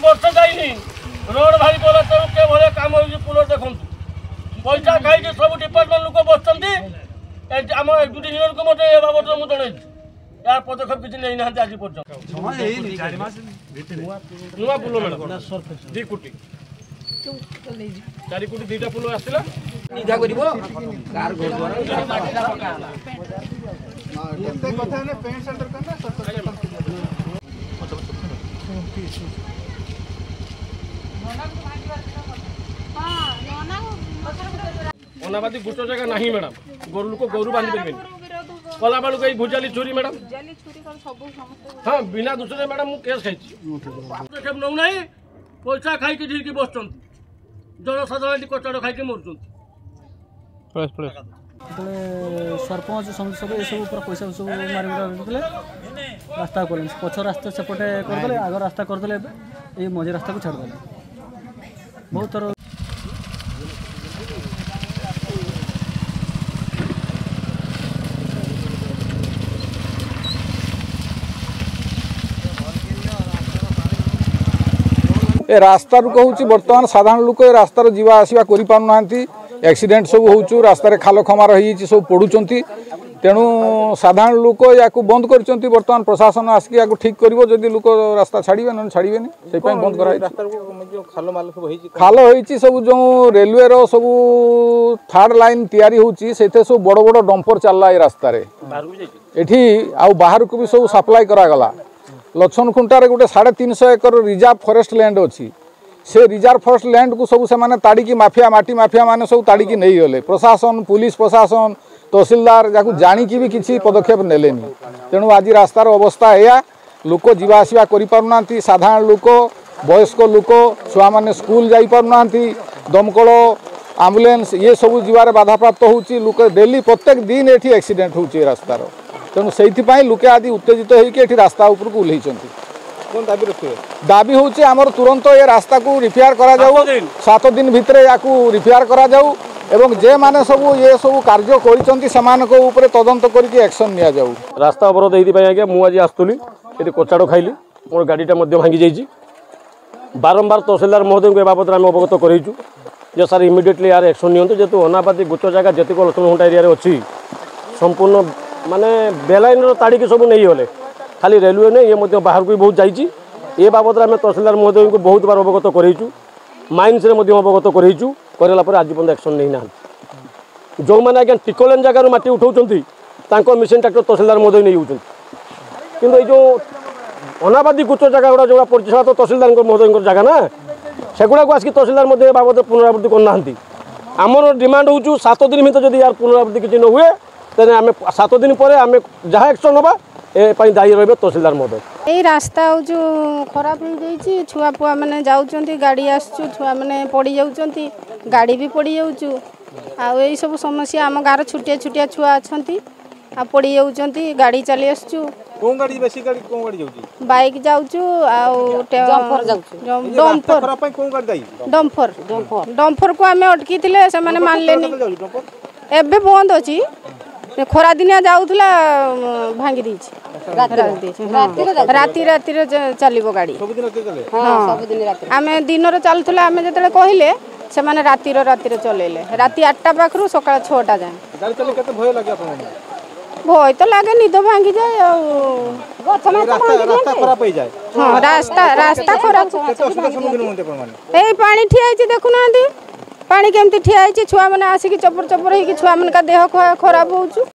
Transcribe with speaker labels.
Speaker 1: वर्ष जाइनी रोड भारी बोला तेणु के भले काम हो पुल देखु पैसा खाई सब डिपार्टमेंट लोक बसुँच आम एक्जिक्यूटिव को मत ए बाबद मुझे जन यार पदक्षेप किसी नहीं ना आज पर्यटन नुआ पुल मैडम 2 कोटी 4 कोटी 2टा पुल आसला निधा करिवो कार घर एते कथा ने पेंट सेंटर करना अनाबादी गुट जगह नहीं मैडम गोरु लोक गोरु बांधि पारे कला बेलू कई भुजाली चोरी मैडम हाँ बिना दूसरे मैडम केस खाई नौ ना पैसा खाई ठीक बस जनसाधारण कचाड़ खाई मरुँच
Speaker 2: सरपंच सब ये पैसा सब मारे रास्ता कर पछ रास्ता सेपटे करदे आग रास्ता करदे ये मझे रास्ता को छाड़दे बहुत थर
Speaker 3: ए रास्ता कहूँ बर्तमान साधारण लोक ए रास्तार जीवा आसवा कर एक्सीडेंट सब हो रास्तार खाल खमा रही सब पड़ुंट तेणु साधारण लोक या बंद कर बर्तमान प्रशासन आसिक या ठीक कर लोक रास्ता छाड़े ना छाड़े से बंद कर खाल हो सब जो रेलवे रो सब 3rd लाइन तैयारी होची से सब बड़ बड़ डंपर चलला ए रास्ता एठी आउ बाहर को भी सब सप्लाई करागला लछन खुंटार गोटे 350 एकर रिजर्व फॉरेस्ट लैंड अच्छी से रिजर्व फॉरेस्ट लैंड को सब से ताड़ी माफिया माटी माफिया माने सब ताड़ी नहीं गले प्रशासन पुलिस प्रशासन तहसीलदार जहाँ जानिकी भी किसी पदक्षेप नेलेनी तेणु आज रास्तार अवस्था या लोक जीवा आसवा करिपारुना साधारण लोक वयस्क लोक छुआ मैंने स्कूल जाई पारुना दमकल एम्बुलेंस ये सब जीवार बाधा प्राप्त होची लोक डेली प्रत्येक दिन ये एक्सीडेंट होची रास्तार तेणु से लोके आदि उत्तेजित होकर रास्ता उपर को ओह्लैंती दाबी हूँ आमर तुरंत ये रास्ता को रिपेयर करा जाऊ 7 दिन भितर या रिपेयर करा जाऊ एवं जे माने सब ये सब कार्य कर तदंत करके एक्शन निया जाऊ
Speaker 1: रास्ता अवरोध ये आज्ञा मुझे आसुली ये कचाड़ खाइली मोर गाड़ीटा भांगी जाइए बारंबार तहसीलदार महोदय को बाबद आम अवगत करूँ जे सर इमिडिएटली यार एक्शन नियंतु जेतु अनाबादी गुच जगह जीक लक्ष्मणघुंटा एरिया अच्छी संपूर्ण माने बेलाइन ताड़ी सब नहीं गले खाली रेलवे नहीं ये बाहर को भी बहुत जाइए ये बाबद आम तहसीलदार महोदय को बहुत बार अवगत करूँ माइन्स अवगत करूँ कराला आज पर्यटन एक्शन नहीं ना जो मैंने आज्ञा टिकोलेन जगार माटी उठाऊँ मिशन ट्राक्टर तहसीलदार महोदय नहीं होती कि जो अनाबादी गुच जगह गुड़ा जो पड़ा तो तहसीलदार महोदय जगह ना सेगुड़ा को आसिक तहसीलदार महोदय बाबद पुनरावृत्ति करना आमर डिमांड हो 7 दिन भर जब यार पुनरावृत्ति किसी न हुए तेने आम 7 दिन पर आम जहाँ एक्शन होगा ए दायी रही तहसीलदार महोदय
Speaker 4: ये रास्ता जो खराब हो जाइए छुआ पुआ मैंने जाऊँच गाड़ी आसु छुआ मैंने पड़ जाऊँच गाड़ी भी पड़ जाऊँ आई सब समस्या आम गाँव छुटिया छुटिया छुआ अच्छा पड़ जाऊँ गाड़ी चली आसु बाइक जाऊँ डम्फर को आम अटकी से मानले एबे बंद अच्छी खरा दिनिया जाऊला भांगी राति राति चलो गाड़ी आम दिन चलुला आम जो कहले से मैंने राति चलेले राति 8टा पाखु सका 6टा जाए भय तो लगे निद भांगी जाए रास्ता खराब यही पानी ठिया देखुना पानी केमती ठिया छुआ मैंने आसिक चपर चपर हो छुआ मान देह खराब हो।